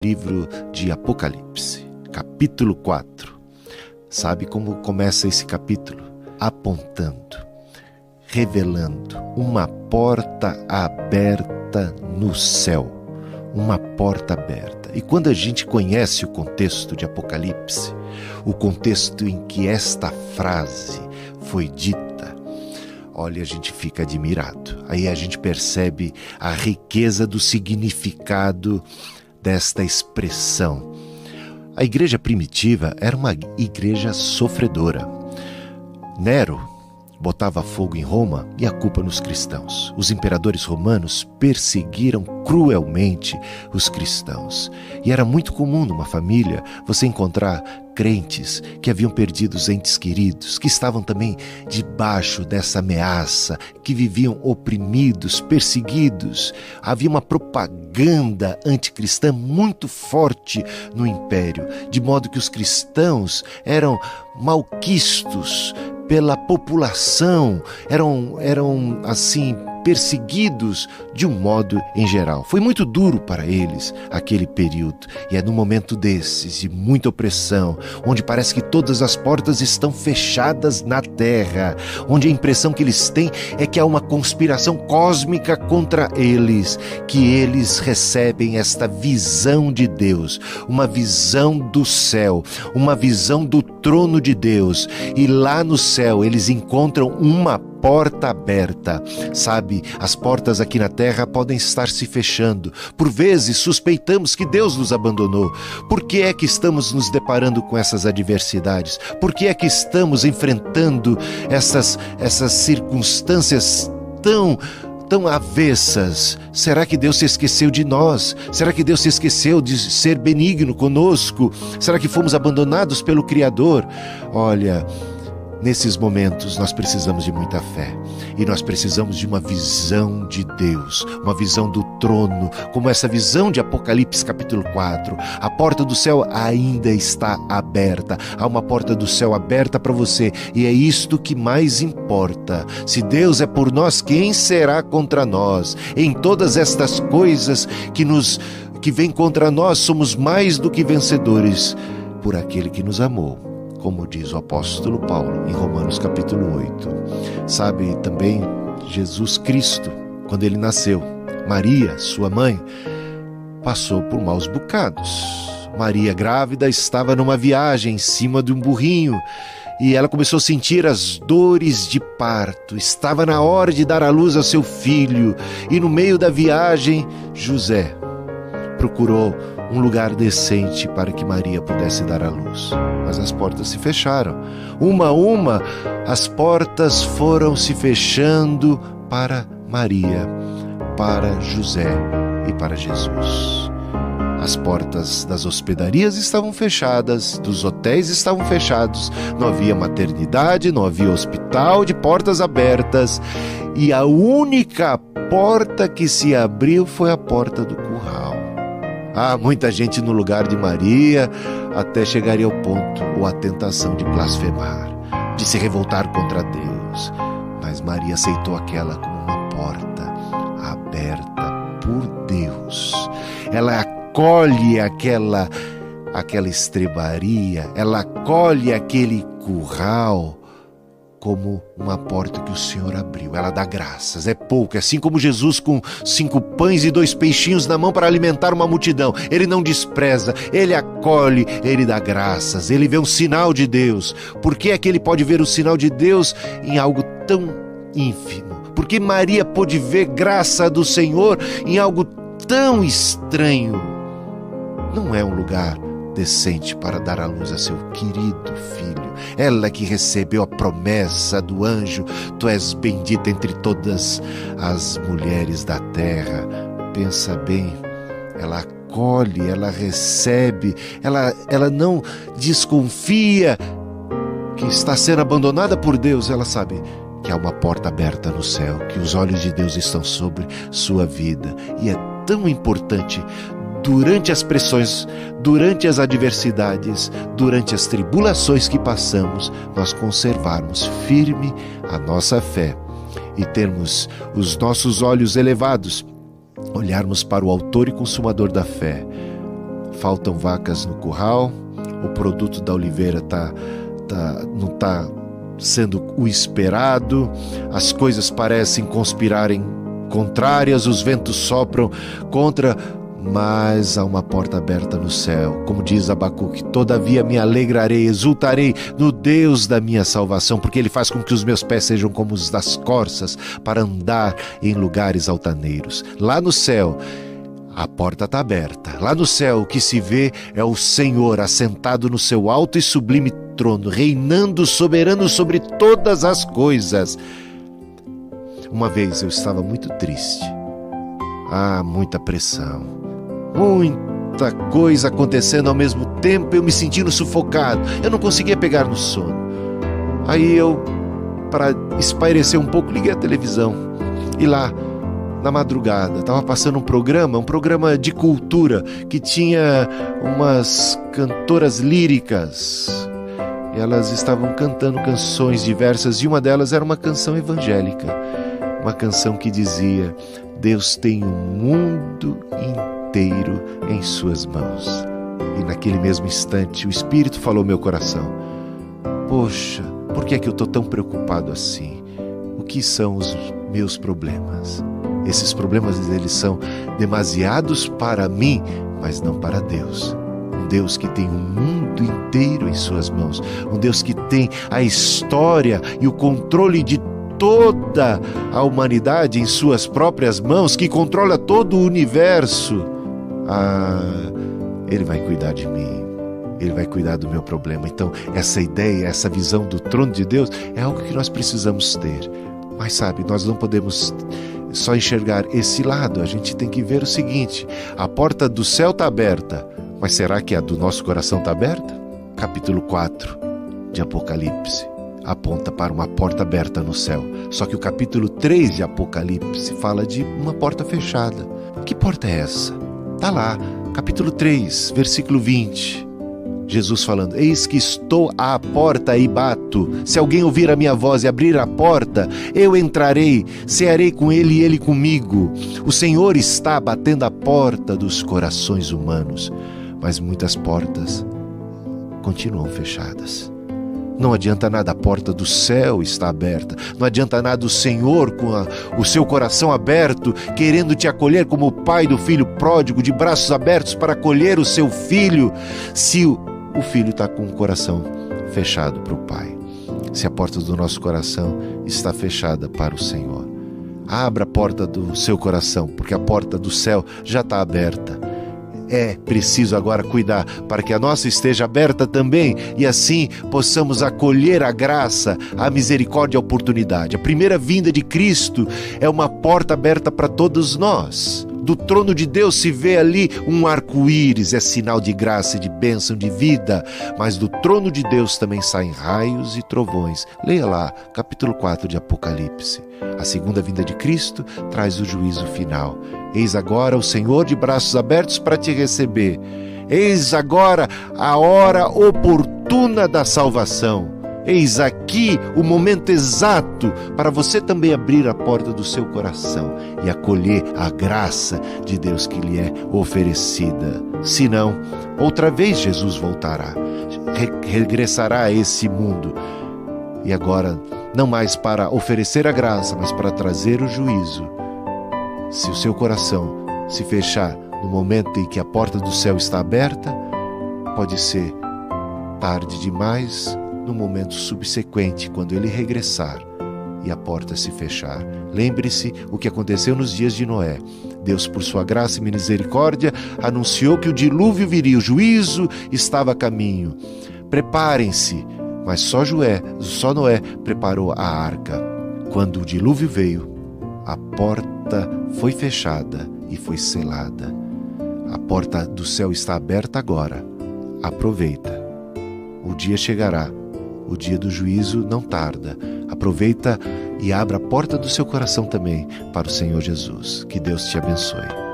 Livro de Apocalipse, capítulo 4. Sabe como começa esse capítulo? Apontando, revelando uma porta aberta no céu. Uma porta aberta. E quando a gente conhece o contexto de Apocalipse, o contexto em que esta frase foi dita, olha, a gente fica admirado. Aí a gente percebe a riqueza do significado desta expressão. A igreja primitiva era uma igreja sofredora. Nero botava fogo em Roma e a culpa nos cristãos. Os imperadores romanos perseguiram cruelmente os cristãos. E era muito comum numa família você encontrar crentes que haviam perdido os entes queridos, que estavam também debaixo dessa ameaça, que viviam oprimidos, perseguidos. Havia uma propaganda anticristã muito forte no império, de modo que os cristãos eram malquistos pela população, eram assim, perseguidos de um modo em geral. Foi muito duro para eles aquele período, e é num momento desses, de muita opressão, onde parece que todas as portas estão fechadas na terra, onde a impressão que eles têm é que há uma conspiração cósmica contra eles, que eles recebem esta visão de Deus, uma visão do céu, uma visão do trono de Deus, e lá no céu eles encontram uma porta aberta. Sabe, as portas aqui na terra podem estar se fechando. Por vezes suspeitamos que Deus nos abandonou. Por que é que estamos nos deparando com essas adversidades? Por que é que estamos enfrentando essas circunstâncias tão avessas? Será que Deus se esqueceu de nós? Será que Deus se esqueceu de ser benigno conosco? Será que fomos abandonados pelo Criador? Olha, nesses momentos nós precisamos de muita fé, e nós precisamos de uma visão de Deus, uma visão do trono, como essa visão de Apocalipse capítulo 4. A porta do céu ainda está aberta, há uma porta do céu aberta para você, e é isto que mais importa. Se Deus é por nós, quem será contra nós? Em todas estas coisas que vêm contra nós, somos mais do que vencedores por aquele que nos amou, como diz o apóstolo Paulo em Romanos capítulo 8. Sabe, também Jesus Cristo, quando ele nasceu, Maria, sua mãe, passou por maus bocados. Maria, grávida, estava numa viagem em cima de um burrinho, e ela começou a sentir as dores de parto. Estava na hora de dar à luz a seu filho, e no meio da viagem, José procurou um lugar decente para que Maria pudesse dar à luz. Mas as portas se fecharam. Uma a uma, as portas foram se fechando para Maria, para José e para Jesus. As portas das hospedarias estavam fechadas, dos hotéis estavam fechados, não havia maternidade, não havia hospital, de portas abertas, e a única porta que se abriu foi a porta do curral. Muita gente no lugar de Maria até chegaria ao ponto ou à tentação de blasfemar, de se revoltar contra Deus. Mas Maria aceitou aquela como uma porta aberta por Deus. Ela acolhe aquela estrebaria, ela acolhe aquele curral como uma porta que o Senhor abriu. Ela dá graças, é pouco, assim como Jesus com 5 pães e 2 peixinhos na mão para alimentar uma multidão. Ele não despreza, ele acolhe, ele dá graças, ele vê um sinal de Deus. Por que é que ele pode ver o sinal de Deus em algo tão ínfimo? Porque Maria pôde ver graça do Senhor em algo tão estranho. Não é um lugar decente para dar à luz a seu querido filho. Ela que recebeu a promessa do anjo: tu és bendita entre todas as mulheres da terra. Pensa bem, ela acolhe, ela recebe, ela não desconfia que está sendo abandonada por Deus. Ela sabe que há uma porta aberta no céu, que os olhos de Deus estão sobre sua vida. E é tão importante, durante as pressões, durante as adversidades, durante as tribulações que passamos, nós conservarmos firme a nossa fé e termos os nossos olhos elevados, olharmos para o autor e consumador da fé, faltam vacas no curral, o produto da oliveira não está sendo o esperado, as coisas parecem conspirarem contrárias, os ventos sopram contra, mas há uma porta aberta no céu. Como diz Abacuque: todavia me alegrarei, exultarei no Deus da minha salvação, porque Ele faz com que os meus pés sejam como os das corças, para andar em lugares altaneiros. Lá no céu, a porta está aberta. Lá no céu, o que se vê é o Senhor assentado no seu alto e sublime trono, reinando soberano sobre todas as coisas. Uma vez eu estava muito triste. Muita pressão, muita coisa acontecendo ao mesmo tempo, eu me sentindo sufocado, eu não conseguia pegar no sono. Aí eu, para espairecer um pouco, liguei a televisão e lá, na madrugada, estava passando um programa de cultura, que tinha umas cantoras líricas. Elas estavam cantando canções diversas e uma delas era uma canção evangélica, uma canção que dizia: Deus tem o mundo inteiro em suas mãos. E naquele mesmo instante o Espírito falou ao meu coração: poxa, por que é que eu estou tão preocupado assim? O que são os meus problemas? Esses problemas, eles são demasiados para mim, mas não para Deus. Um Deus que tem o mundo inteiro em suas mãos. Um Deus que tem a história e o controle de toda a humanidade em suas próprias mãos, que controla todo o universo. Ele vai cuidar de mim, Ele vai cuidar do meu problema. Então, essa ideia, essa visão do trono de Deus é algo que nós precisamos ter. Mas sabe, nós não podemos só enxergar esse lado, a gente tem que ver o seguinte: a porta do céu está aberta, mas será que a do nosso coração está aberta? Capítulo 4 de Apocalipse aponta para uma porta aberta no céu. Só que o capítulo 3 de Apocalipse fala de uma porta fechada. Que porta é essa? Está lá, capítulo 3, versículo 20. Jesus falando: eis que estou à porta e bato. Se alguém ouvir a minha voz e abrir a porta, eu entrarei, cearei com ele e ele comigo. O Senhor está batendo a porta dos corações humanos, mas muitas portas continuam fechadas. Não adianta nada, a porta do céu está aberta. Não adianta nada o Senhor com o seu coração aberto, querendo te acolher como o pai do filho pródigo, de braços abertos para acolher o seu filho, se o filho está com o coração fechado para o pai. Se a porta do nosso coração está fechada para o Senhor, abra a porta do seu coração, porque a porta do céu já está aberta. É preciso agora cuidar para que a nossa esteja aberta também, e assim possamos acolher a graça, a misericórdia e a oportunidade. A primeira vinda de Cristo é uma porta aberta para todos nós. Do trono de Deus se vê ali um arco-íris, é sinal de graça e de bênção de vida, mas do trono de Deus também saem raios e trovões. Leia lá, capítulo 4 de Apocalipse. A segunda vinda de Cristo traz o juízo final. Eis agora o Senhor de braços abertos para te receber. Eis agora a hora oportuna da salvação. Eis aqui o momento exato para você também abrir a porta do seu coração e acolher a graça de Deus que lhe é oferecida. Senão, outra vez Jesus voltará, regressará a esse mundo. E agora, não mais para oferecer a graça, mas para trazer o juízo. Se o seu coração se fechar no momento em que a porta do céu está aberta, pode ser tarde demais, no momento subsequente, quando ele regressar e a porta se fechar. Lembre-se o que aconteceu nos dias de Noé. Deus, por sua graça e misericórdia, anunciou que o dilúvio viria, o juízo estava a caminho. Preparem-se, mas só Noé preparou a arca. Quando o dilúvio veio, a porta foi fechada e foi selada. A porta do céu está aberta agora. Aproveita. O dia chegará. O dia do juízo não tarda. Aproveita e abra a porta do seu coração também para o Senhor Jesus. Que Deus te abençoe.